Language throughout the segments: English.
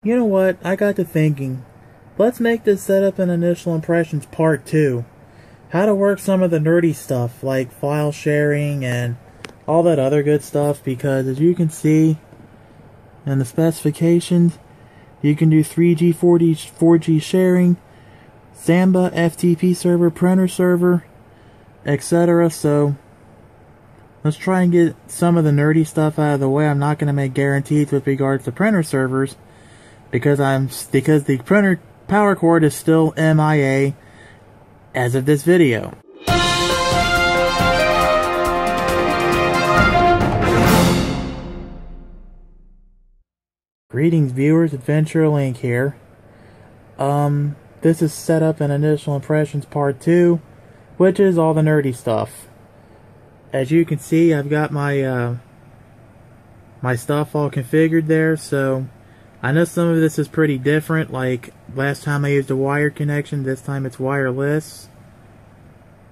You know what? I got to thinking. Let's make this setup and initial impressions part 2. How to work some of the nerdy stuff, like file sharing and all that other good stuff, because as you can see in the specifications, you can do 3G, 4G sharing, Samba, FTP server, printer server, etc. So let's try and get some of the nerdy stuff out of the way. I'm not going to make guarantees with regards to printer servers because the printer power cord is still MIA as of this video. Greetings viewers, Adventure Link here. This is Setup and Initial Impressions Part 2, which is all the nerdy stuff. As you can see, I've got my my stuff all configured there, so I know some of this is pretty different. Like last time I used a wired connection, this time it's wireless.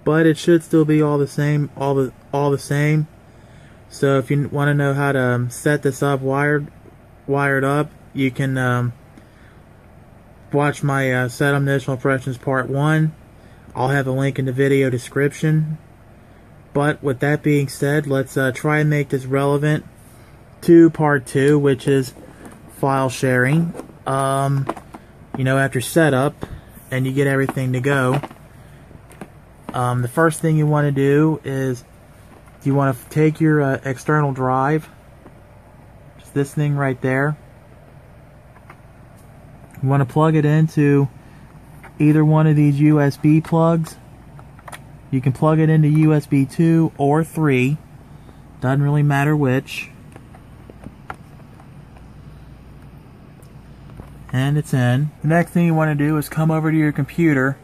But it should still be all the same, all the same. So if you want to know how to set this up wired up, you can watch my Setup Initial Impressions Part 1. I'll have a link in the video description. But with that being said, let's try and make this relevant to Part 2, which is file sharing. You know, after setup and you get everything to go, the first thing you want to do is you want to take your external drive, just this thing right there. You want to plug it into either one of these USB plugs. You can plug it into USB 2 or 3, doesn't really matter which. And it's in. The next thing you want to do is come over to your computer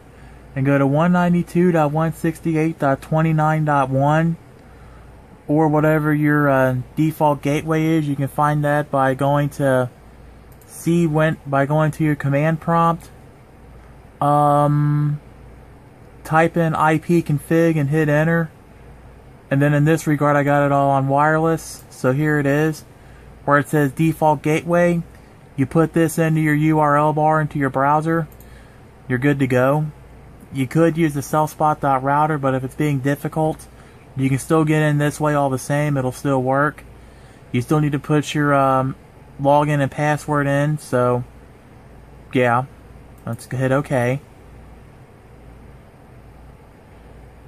and go to 192.168.29.1 or whatever your default gateway is. You can find that by going to your command prompt. Type in ipconfig and hit enter. And then in this regard, I got it all on wireless. So here it is, where it says default gateway. You put this into your URL bar into your browser, you're good to go. You could use the Cellspot.router, but if it's being difficult, you can still get in this way all the same. It'll still work. You still need to put your login and password in, so yeah, let's hit OK.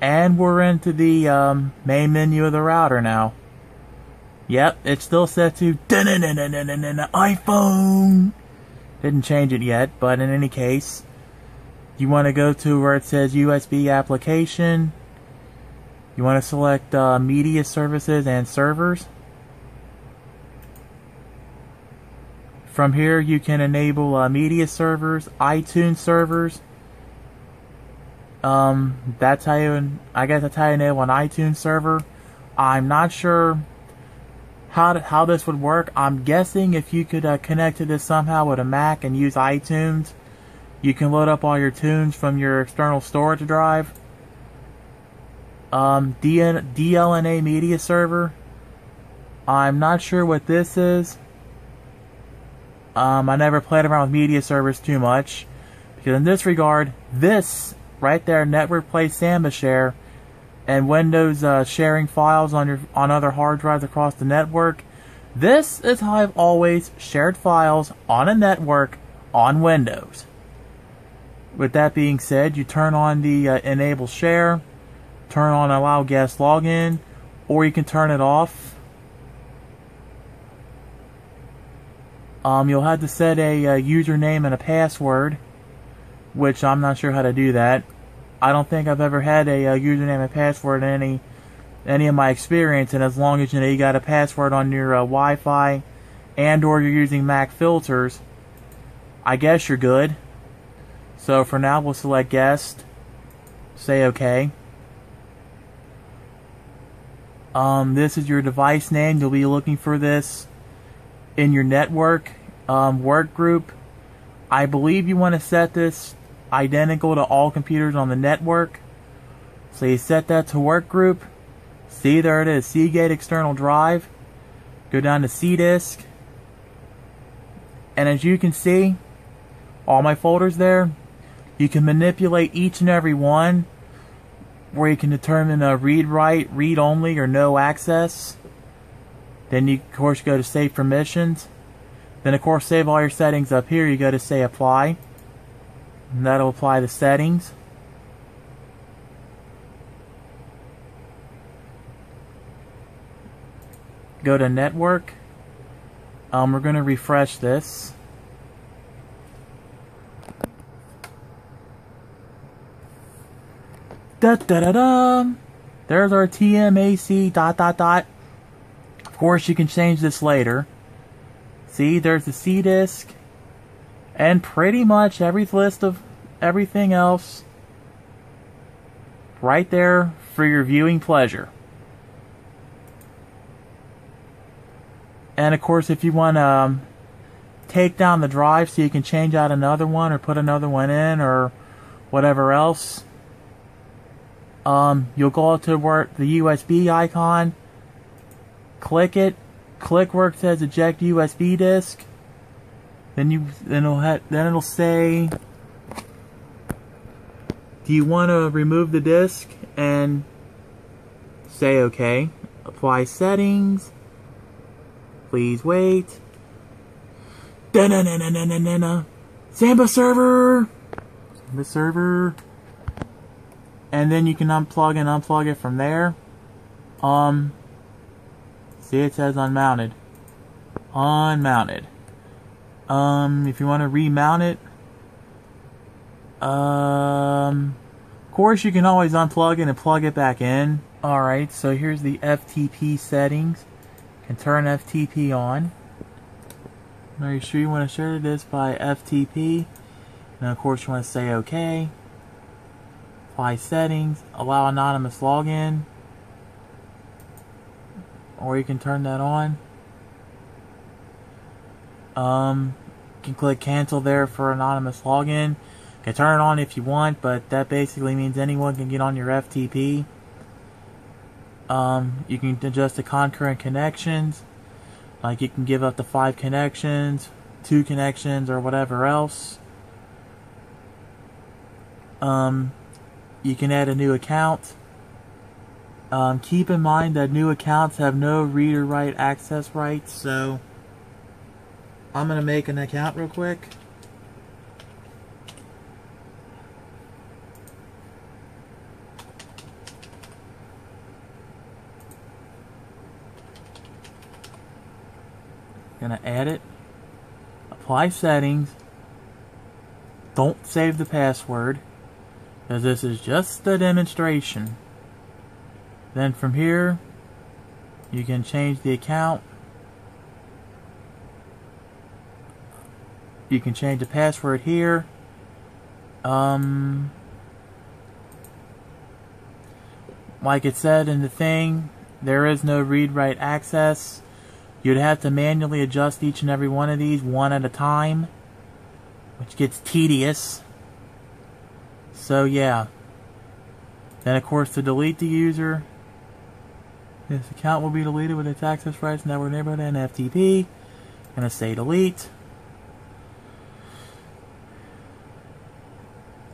And we're into the main menu of the router now. Yep, it's still set to iPhone. Didn't change it yet, but in any case, you want to go to where it says USB application. You want to select media services and servers. From here, you can enable media servers, iTunes servers. That's how you, I guess that's how you enable an iTunes server. I'm not sure how this would work. I'm guessing if you could connect to this somehow with a Mac and use iTunes, you can load up all your tunes from your external storage drive. DLNA media server, I'm not sure what this is. I never played around with media servers too much, because in this regard, this right there, network play Samba share, and Windows sharing files on other hard drives across the network. This is how I've always shared files on a network on Windows. With that being said, you turn on the enable share, turn on allow guest login, or you can turn it off. You'll have to set a username and a password, which I'm not sure how to do that. I don't think I've ever had a username and password in any of my experience, and as long as you got a password on your Wi-Fi and or you're using Mac filters, I guess you're good. So for now, we'll select guest, say OK. This is your device name. You'll be looking for this in your network work group. I believe you want to set this identical to all computers on the network. So you set that to work group. See, there it is, Seagate external drive. Go down to C disk. And as you can see, all my folders there, you can manipulate each and every one where you can determine a read write, read only, or no access. Then you of course go to save permissions. Then of course save all your settings up here. You go to say apply. And that'll apply the settings. Go to network. We're going to refresh this. Da da da da. There's our TMAC ... Of course, you can change this later. See, there's the C disk, and pretty much every list of everything else right there for your viewing pleasure. And of course, if you want to take down the drive so you can change out another one or put another one in or whatever else, you'll go to where the USB icon, click it, click where it says eject USB disk. Then it'll say, do you want to remove the disk? And say OK. Apply settings. Please wait. Samba server. Samba server. And then you can unplug and unplug it from there. See, it says unmounted. Unmounted. If you want to remount it, of course you can always unplug it and plug it back in. Alright, so here's the FTP settings. You can turn FTP on. Now you're sure you want to share this by FTP. And of course you want to say OK. Apply settings. Allow anonymous login. Or you can turn that on. You can click cancel there for anonymous login. You can turn it on if you want, but that basically means anyone can get on your FTP. You can adjust the concurrent connections. Like you can give up to 5 connections, 2 connections, or whatever else. You can add a new account. Keep in mind that new accounts have no read or write access rights, so I'm going to make an account real quick. Gonna add it. Apply settings. Don't save the password, because this is just a demonstration. Then from here, you can change the account. You can change the password here. Like it said in the thing, there is no read-write access. You'd have to manually adjust each and every one of these one at a time, which gets tedious. So yeah. Then of course to delete the user, this account will be deleted with its access rights, network neighborhood, and FTP. Gonna say delete.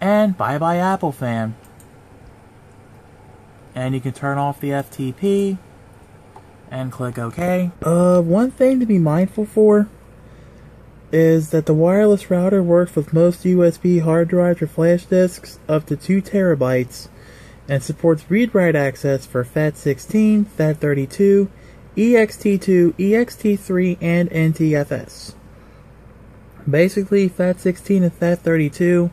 And bye bye Apple fan. And you can turn off the FTP. And click OK. One thing to be mindful for is that the wireless router works with most USB hard drives or flash disks up to 2 terabytes and supports read-write access for FAT16, FAT32, ext2, ext3, and NTFS. Basically, FAT16 and FAT32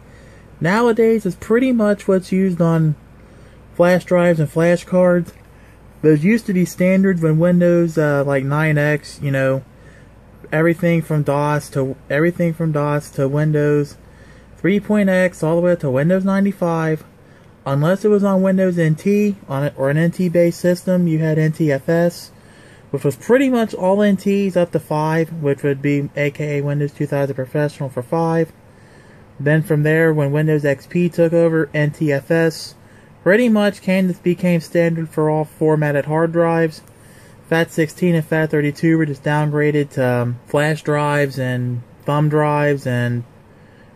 nowadays is pretty much what's used on flash drives and flash cards. Those used to be standard when Windows like 9X, you know, everything from DOS to Windows 3.x all the way up to Windows 95. Unless it was on Windows NT or an NT based system, you had NTFS, which was pretty much all NTs up to 5, which would be aka Windows 2000 Professional for 5. Then from there, when Windows XP took over, NTFS pretty much became standard for all formatted hard drives. FAT16 and FAT32 were just downgraded to flash drives and thumb drives and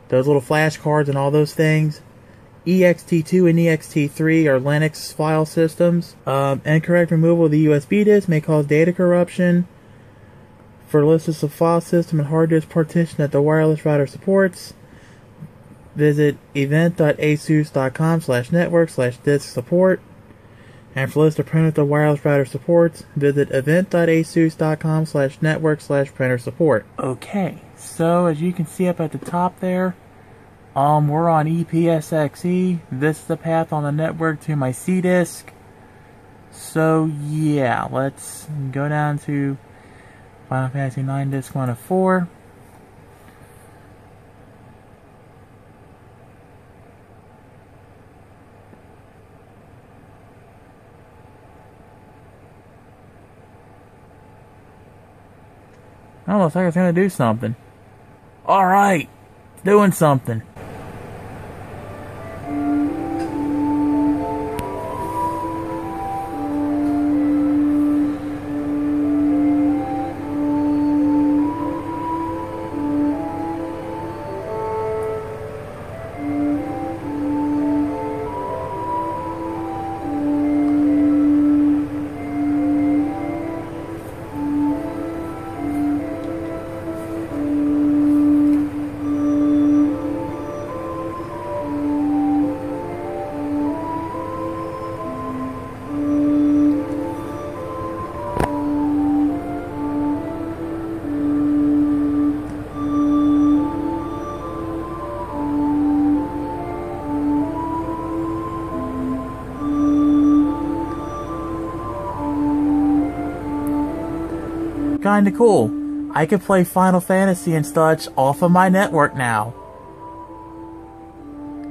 those little flash cards and all those things. ext2 and ext3 are Linux file systems. Incorrect removal of the USB disk may cause data corruption. For lists of file system and hard disk partition that the wireless router supports, visit event.asus.com/network/disk support. And for list of printers the wireless router supports, visit event.asus.com/network/printer support. Okay, so as you can see up at the top there, we're on EPSXE. This is the path on the network to my C disk. So yeah, let's go down to Final Fantasy IX Disc 1 of 4. Oh, looks like it's gonna do something. Alright, doing something. Kinda cool. I can play Final Fantasy and such off of my network now.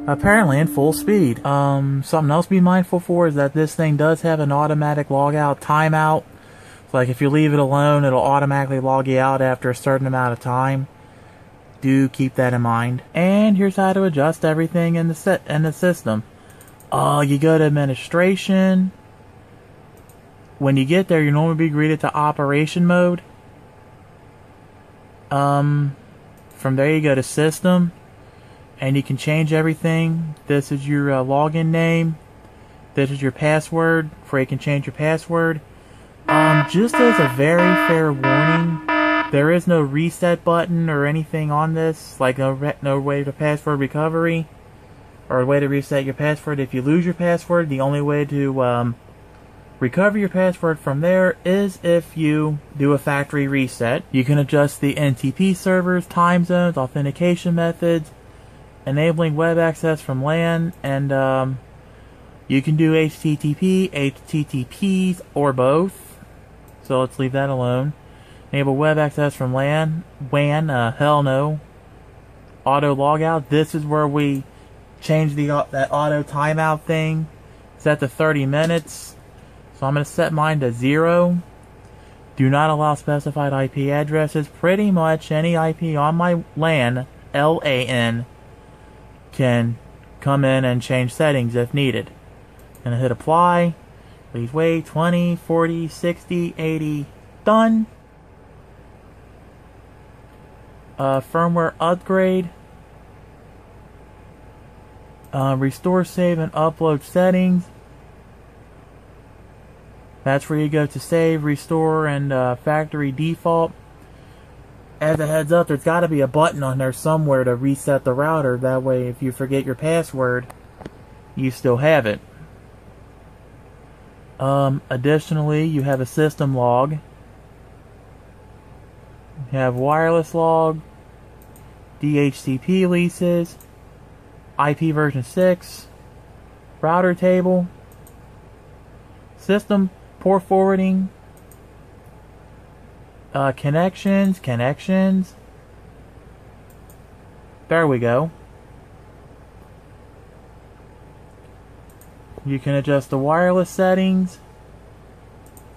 Apparently in full speed. Something else to be mindful for is that this thing does have an automatic logout timeout. Like if you leave it alone, it'll automatically log you out after a certain amount of time. Do keep that in mind. And here's how to adjust everything in the system. You go to administration. When you get there, you normally be greeted to operation mode. From there you go to system, and you can change everything. This is your login name. This is your password, where you can change your password. Just as a very fair warning, there is no reset button or anything on this, like no way to password recovery, or a way to reset your password. If you lose your password, the only way to recover your password from there is if you do a factory reset. You can adjust the NTP servers, time zones, authentication methods, enabling web access from LAN, and you can do HTTP, HTTPs, or both. So let's leave that alone. Enable web access from LAN, WAN, hell no. Auto logout, this is where we change that auto timeout thing. Set to 30 minutes. So I'm going to set mine to 0. Do not allow specified IP addresses. Pretty much any IP on my LAN, LAN, can come in and change settings if needed. Gonna hit apply. Please wait. 20, 40, 60, 80. Done. Firmware upgrade. Restore, save, and upload settings. That's where you go to save, restore, and factory default. As a heads up, there's got to be a button on there somewhere to reset the router. That way, if you forget your password, you still have it. Additionally, you have a system log. You have wireless log, DHCP leases, IP version 6, router table, system port forwarding, connections. There we go. You can adjust the wireless settings,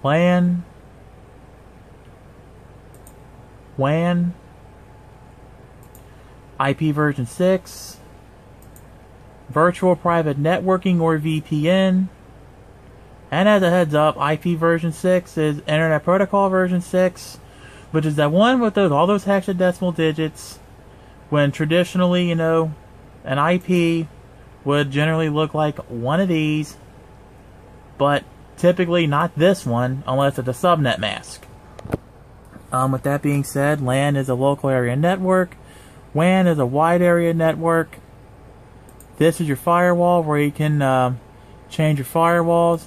LAN, WAN, IP version 6, virtual private networking or VPN. And as a heads up, IP version 6 is Internet Protocol version 6. which is that one with all those hexadecimal digits, when traditionally, you know, an IP would generally look like one of these, but typically not this one unless it's a subnet mask. With that being said, LAN is a local area network, WAN is a wide area network. This is your firewall where you can change your firewalls.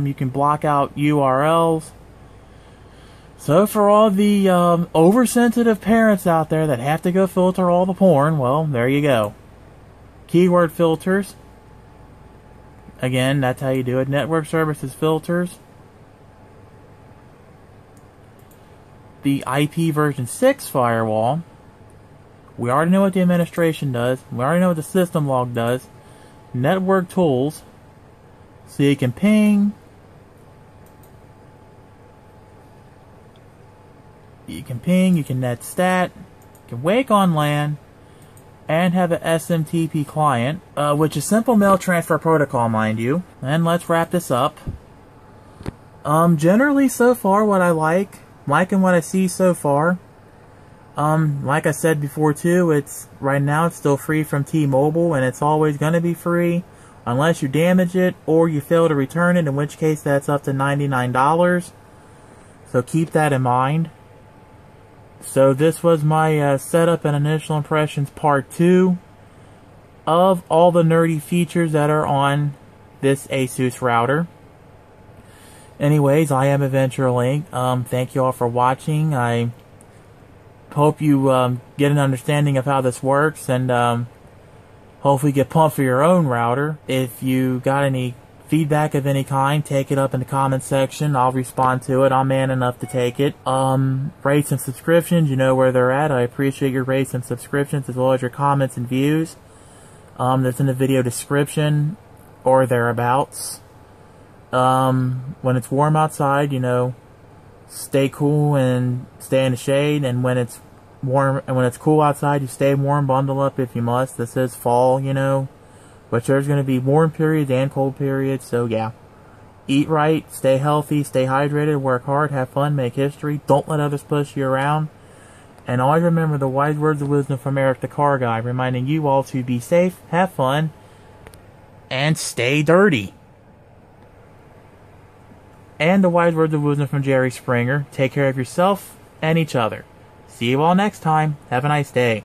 You can block out URLs. So for all the oversensitive parents out there that have to go filter all the porn, well, there you go. Keyword filters. Again, that's how you do it. Network services filters. The IP version 6 firewall. We already know what the administration does. We already know what the system log does. Network tools. So you can ping. You can net stat. You can wake on LAN. And have an SMTP client, which is simple mail transfer protocol, mind you. And let's wrap this up. Generally, so far, what I liking what I see so far. Like I said before too, right now it's still free from T-Mobile, and it's always going to be free unless you damage it or you fail to return it, in which case that's up to $99. So keep that in mind. So this was my setup and initial impressions part 2 of all the nerdy features that are on this Asus router. Anyways, I am AdventureLink. Thank you all for watching. I hope you get an understanding of how this works, and hopefully get pumped for your own router. If you got any feedback of any kind, take it up in the comment section. I'll respond to it. I'm man enough to take it. Rates and subscriptions, you know where they're at. I appreciate your rates and subscriptions as well as your comments and views. That's in the video description or thereabouts. When it's warm outside, you know, stay cool and stay in the shade, and when it's warm and when it's cool outside, you stay warm, bundle up if you must. This is fall, you know. But there's going to be warm periods and cold periods, so yeah. Eat right, stay healthy, stay hydrated, work hard, have fun, make history. Don't let others push you around. And always remember the wise words of wisdom from Eric the Car Guy, reminding you all to be safe, have fun, and stay dirty. And the wise words of wisdom from Jerry Springer, take care of yourself and each other. See you all next time. Have a nice day.